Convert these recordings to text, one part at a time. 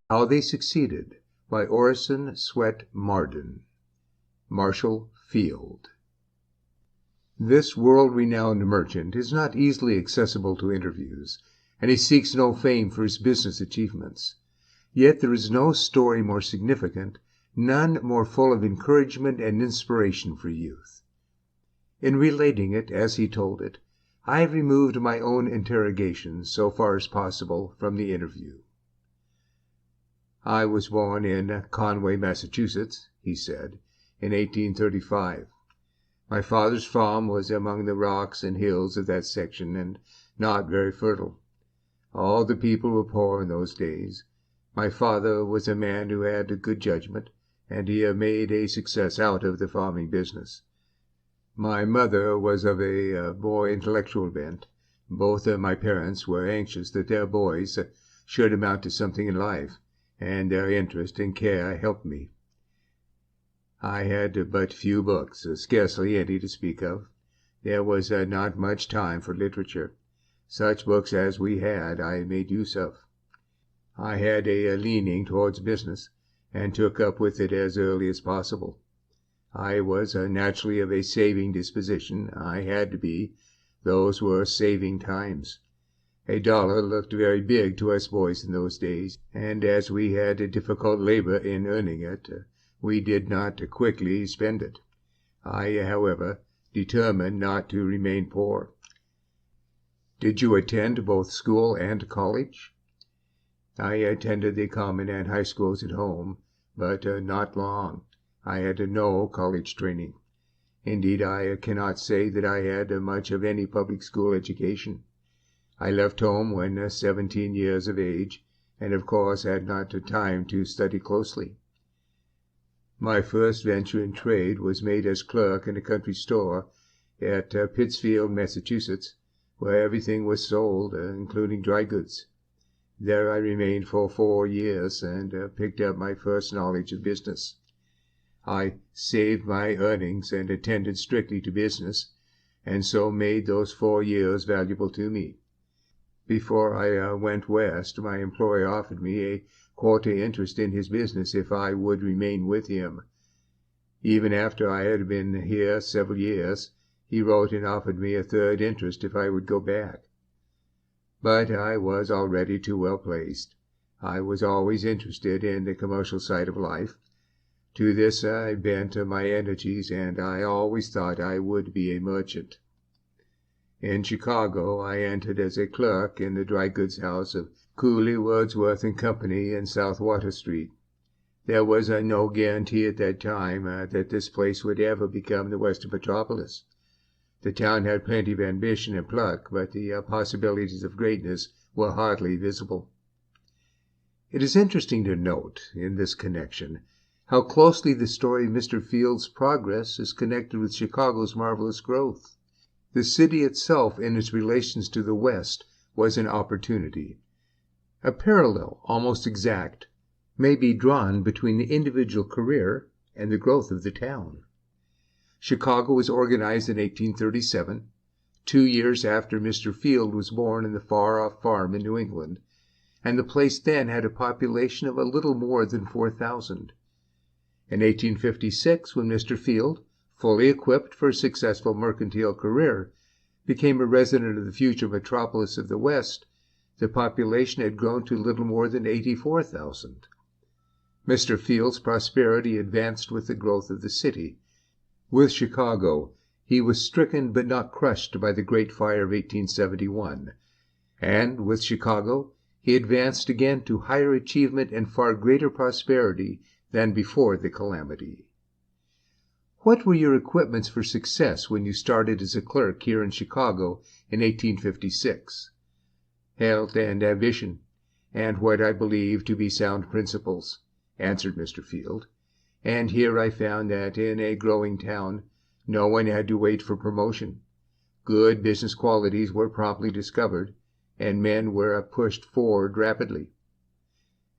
How They Succeeded by Orison Swett Marden. Marshall Field. This world-renowned merchant is not easily accessible to interviews, and he seeks no fame for his business achievements. Yet there is no story more significant, none more full of encouragement and inspiration for youth. In relating it, as he told it, I have removed my own interrogations, so far as possible, from the interview. I was born in Conway, Massachusetts, he said, in 1835. My father's farm was among the rocks and hills of that section, and not very fertile. All the people were poor in those days. My father was a man who had a good judgment, and he made a success out of the farming business. My mother was of a more intellectual bent. Both my parents were anxious that their boys should amount to something in life, and their interest and care helped me. I had but few books, scarcely any to speak of. There was not much time for literature. Such books as we had I made use of. I had a leaning towards business, and took up with it as early as possible. I was naturally of a saving disposition. I had to be. Those were saving times. A dollar looked very big to us boys in those days, and as we had a difficult labor in earning it, we did not quickly spend it. I, however, determined not to remain poor. Did you attend both school and college? I attended the common and high schools at home, but not long. I had no college training. Indeed, I cannot say that I had much of any public school education. I left home when 17 years of age, and of course had not time to study closely. My first venture in trade was made as clerk in a country store at Pittsfield, Massachusetts, where everything was sold, including dry goods. There I remained for 4 years, and picked up my first knowledge of business. I saved my earnings and attended strictly to business, and so made those 4 years valuable to me. Before I went West, my employer offered me a quarter interest in his business if I would remain with him. Even after I had been here several years, he wrote and offered me a third interest if I would go back. But I was already too well placed. I was always interested in the commercial side of life. To this I bent my energies, and I always thought I would be a merchant. In Chicago I entered as a clerk in the dry goods house of Cooley, Wordsworth and Company in South Water Street. There was no guarantee at that time that this place would ever become the Western metropolis. The town had plenty of ambition and pluck, but the possibilities of greatness were hardly visible. It is interesting to note, in this connection, how closely the story of Mr. Field's progress is connected with Chicago's marvelous growth. The city itself, in its relations to the West, was an opportunity. A parallel, almost exact, may be drawn between the individual career and the growth of the town. Chicago was organized in 1837, 2 years after Mr. Field was born in the far-off farm in New England, and the place then had a population of a little more than 4,000. In 1856, when Mr. Field, fully equipped for a successful mercantile career, became a resident of the future metropolis of the West, the population had grown to little more than 84,000. Mr. Field's prosperity advanced with the growth of the city. With Chicago, he was stricken but not crushed by the Great Fire of 1871, and with Chicago he advanced again to higher achievement and far greater prosperity than before the calamity. What were your equipments for success when you started as a clerk here in Chicago in 1856? Health and ambition, and what I believe to be sound principles, answered Mr. Field. And here I found that in a growing town no one had to wait for promotion. Good business qualities were promptly discovered, and men were pushed forward rapidly.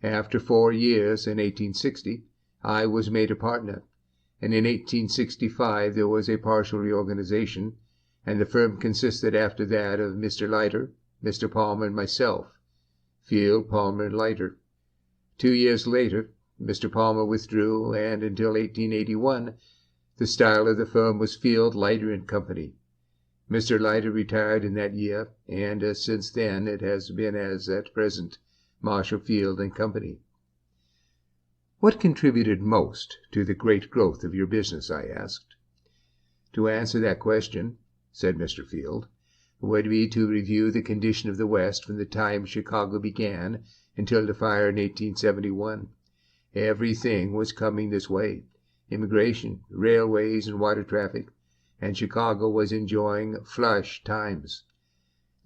After 4 years, in 1860, I was made a partner, and in 1865 there was a partial reorganization, and the firm consisted after that of Mr. Leiter, Mr. Palmer, and myself, Field, Palmer, and Leiter. 2 years later, Mr. Palmer withdrew, and until 1881, the style of the firm was Field, Leiter and Company. Mr. Leiter retired in that year, and since then it has been as at present Marshall Field and Company. What contributed most to the great growth of your business? I asked. To answer that question, said Mr. Field, would be to review the condition of the West from the time Chicago began until the fire in 1871. Everything was coming this way: immigration, railways, and water traffic, and Chicago was enjoying flush times.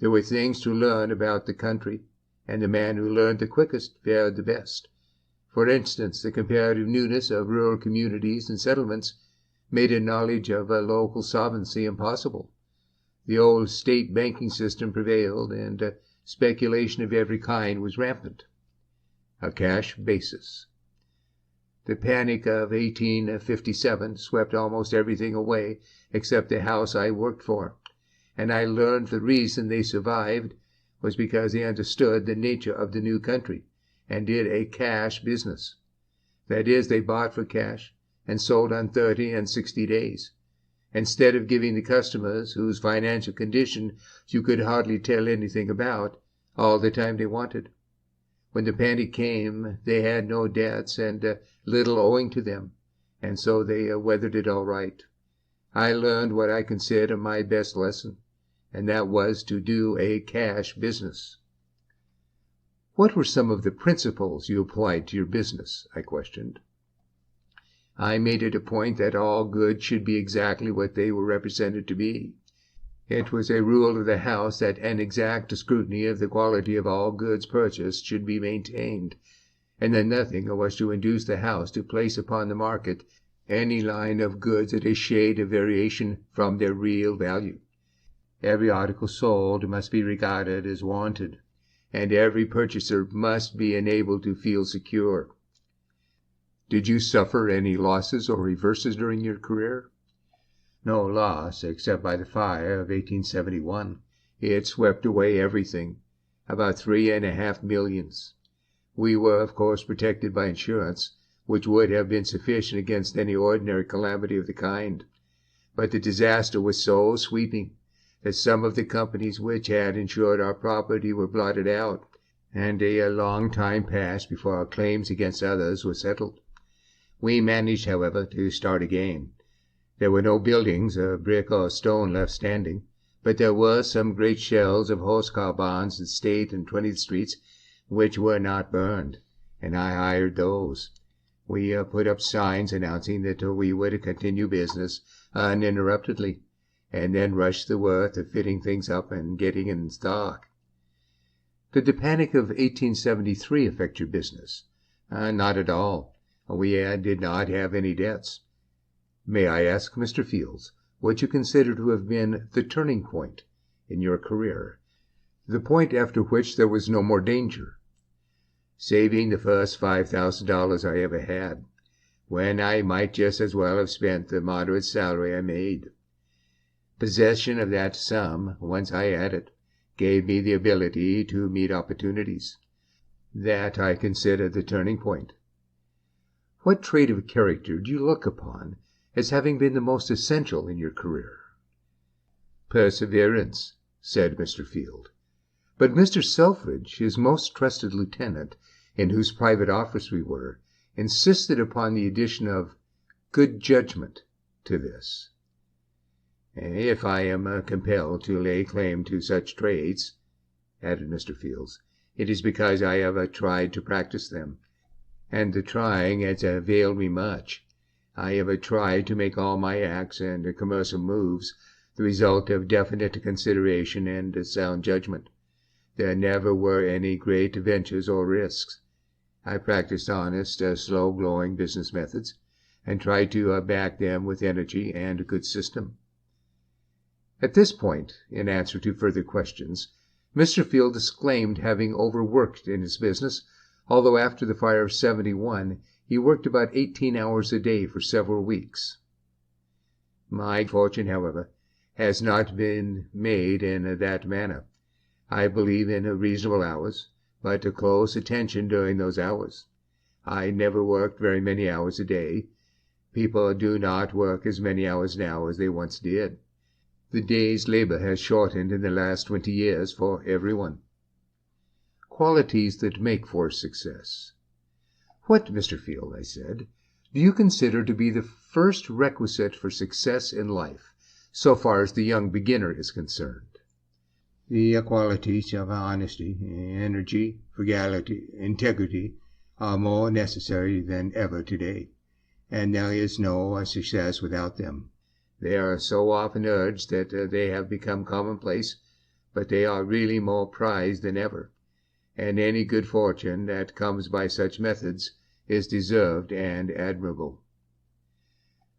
There were things to learn about the country, and the man who learned the quickest fared the best. For instance, the comparative newness of rural communities and settlements made a knowledge of a local solvency impossible. The old state banking system prevailed, and speculation of every kind was rampant. A cash basis. The panic of 1857 swept almost everything away except the house I worked for, and I learned the reason they survived was because they understood the nature of the new country and did a cash business. That is, they bought for cash and sold on 30 and 60 days, instead of giving the customers, whose financial condition you could hardly tell anything about, all the time they wanted. When the panic came, they had no debts and little owing to them, and so they weathered it all right. I learned what I consider my best lesson, and that was to do a cash business. What were some of the principles you applied to your business? I questioned. I made it a point that all goods should be exactly what they were represented to be. It was a rule of the house that an exact scrutiny of the quality of all goods purchased should be maintained, and that nothing was to induce the house to place upon the market any line of goods at a shade of variation from their real value. Every article sold must be regarded as wanted, and every purchaser must be enabled to feel secure. Did you suffer any losses or reverses during your career? No loss, except by the fire of 1871. It swept away everything, about $3.5 million. We were, of course, protected by insurance, which would have been sufficient against any ordinary calamity of the kind. But the disaster was so sweeping that some of the companies which had insured our property were blotted out, and a long time passed before our claims against others were settled. We managed, however, to start again. There were no buildings of brick or stone left standing, but there were some great shells of horse-car barns in State and 20th Streets which were not burned, and I hired those. We put up signs announcing that we would continue business uninterruptedly, and then rushed the work of fitting things up and getting in stock. Did the panic of 1873 affect your business? Not at all. We did not have any debts. May I ask, Mr. Fields, what you consider to have been the turning point in your career, the point after which there was no more danger? Saving the first $5,000 I ever had, when I might just as well have spent the moderate salary I made. Possession of that sum, once I had it, gave me the ability to meet opportunities. That I consider the turning point. What trait of character do you look upon as having been the most essential in your career? Perseverance, said Mr. Field. But Mr. Selfridge, his most trusted lieutenant, in whose private office we were, insisted upon the addition of good judgment to this. If I am compelled to lay claim to such traits, added Mr. Fields, it is because I have tried to practice them, and the trying has availed me much. I have tried to make all my acts and commercial moves the result of definite consideration and sound judgment. There never were any great ventures or risks. I practiced honest, slow-going business methods, and tried to back them with energy and a good system. At this point, in answer to further questions, Mr. Field disclaimed having overworked in his business, although after the fire of 71 he worked about 18 hours a day for several weeks. My fortune, however, has not been made in that manner. I believe in reasonable hours, but a close attention during those hours. I never worked very many hours a day. People do not work as many hours now as they once did. The day's labor has shortened in the last 20 years for everyone. Qualities that make for success. What, Mr. Field, I said, do you consider to be the first requisite for success in life, so far as the young beginner is concerned? The qualities of honesty, energy, frugality, integrity are more necessary than ever today, and there is no success without them. They are so often urged that they have become commonplace, but they are really more prized than ever, and any good fortune that comes by such methods is deserved and admirable.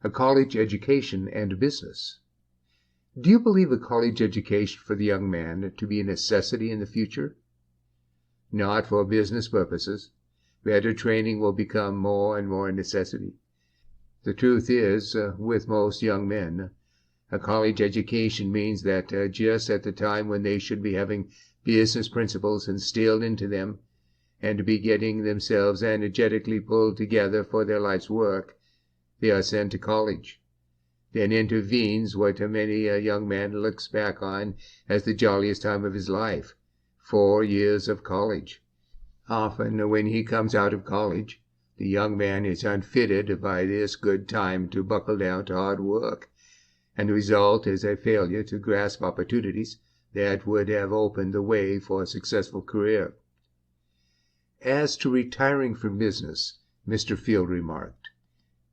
A college education and business. Do you believe a college education for the young man to be a necessity in the future? Not for business purposes. Better training will become more and more a necessity. The truth is, with most young men, a college education means that just at the time when they should be having business principles instilled into them, and to be getting themselves energetically pulled together for their life's work, they are sent to college. Then intervenes what many a young man looks back on as the jolliest time of his life, 4 years of college. Often when he comes out of college, the young man is unfitted by this good time to buckle down to hard work, and the result is a failure to grasp opportunities that would have opened the way for a successful career. As to retiring from business, Mr. Field remarked,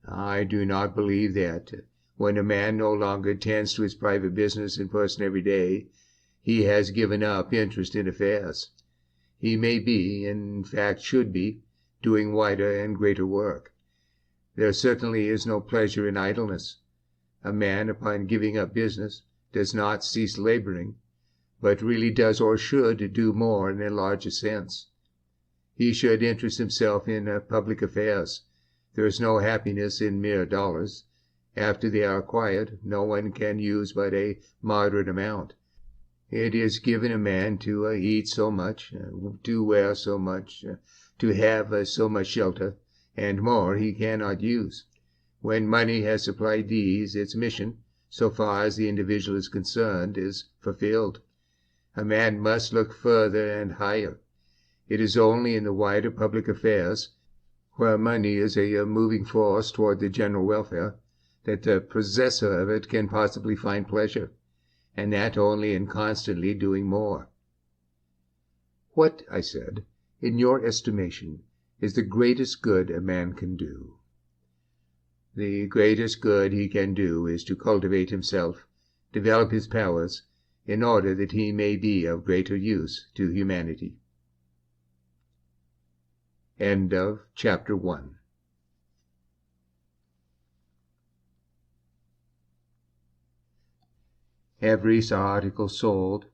I do not believe that, when a man no longer tends to his private business in person every day, he has given up interest in affairs. He may be, in fact should be, doing wider and greater work. There certainly is no pleasure in idleness. A man, upon giving up business, does not cease laboring, but really does or should do more in a larger sense. He should interest himself in public affairs. There is no happiness in mere dollars. After they are acquired, no one can use but a moderate amount. It is given a man to eat so much, to wear so much, to have so much shelter, and more he cannot use. When money has supplied these, its mission, so far as the individual is concerned, is fulfilled. A man must look further and higher. It is only in the wider public affairs, where money is a moving force toward the general welfare, that the possessor of it can possibly find pleasure, and that only in constantly doing more. What, I said, in your estimation, is the greatest good a man can do? The greatest good he can do is to cultivate himself, develop his powers, in order that he may be of greater use to humanity. End of Chapter 1. Every article sold